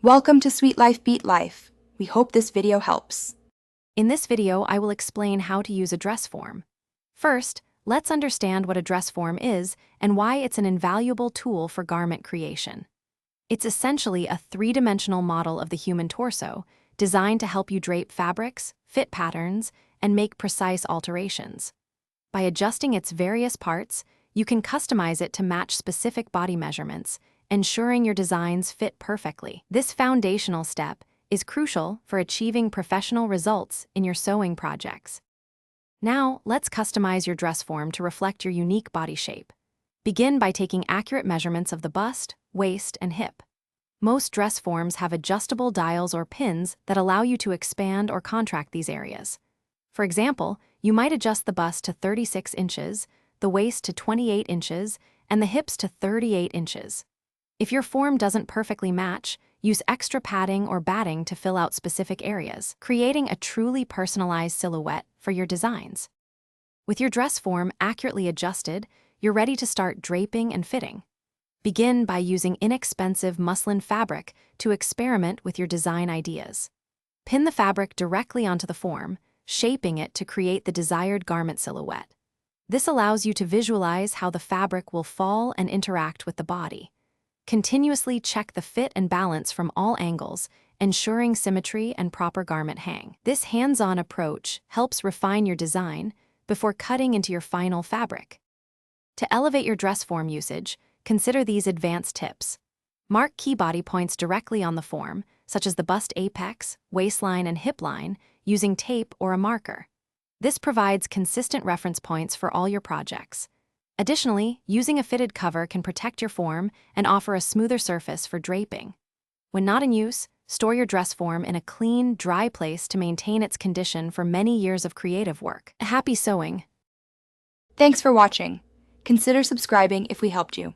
Welcome to Sweet Life Beat Life. We hope this video helps. In this video, I will explain how to use a dress form. First, let's understand what a dress form is and why it's an invaluable tool for garment creation. It's essentially a three-dimensional model of the human torso, designed to help you drape fabrics, fit patterns, and make precise alterations. By adjusting its various parts, you can customize it to match specific body measurements, ensuring your designs fit perfectly. This foundational step is crucial for achieving professional results in your sewing projects. Now, let's customize your dress form to reflect your unique body shape. Begin by taking accurate measurements of the bust, waist, and hip. Most dress forms have adjustable dials or pins that allow you to expand or contract these areas. For example, you might adjust the bust to 36 inches, the waist to 28 inches, and the hips to 38 inches. If your form doesn't perfectly match, use extra padding or batting to fill out specific areas, creating a truly personalized silhouette for your designs. With your dress form accurately adjusted, you're ready to start draping and fitting. Begin by using inexpensive muslin fabric to experiment with your design ideas. Pin the fabric directly onto the form, shaping it to create the desired garment silhouette. This allows you to visualize how the fabric will fall and interact with the body. Continuously check the fit and balance from all angles, ensuring symmetry and proper garment hang. This hands-on approach helps refine your design before cutting into your final fabric. To elevate your dress form usage, consider these advanced tips. Mark key body points directly on the form, such as the bust apex, waistline, and hip line, using tape or a marker. This provides consistent reference points for all your projects. Additionally, using a fitted cover can protect your form and offer a smoother surface for draping. When not in use, store your dress form in a clean, dry place to maintain its condition for many years of creative work. Happy sewing! Thanks for watching. Consider subscribing if we helped you.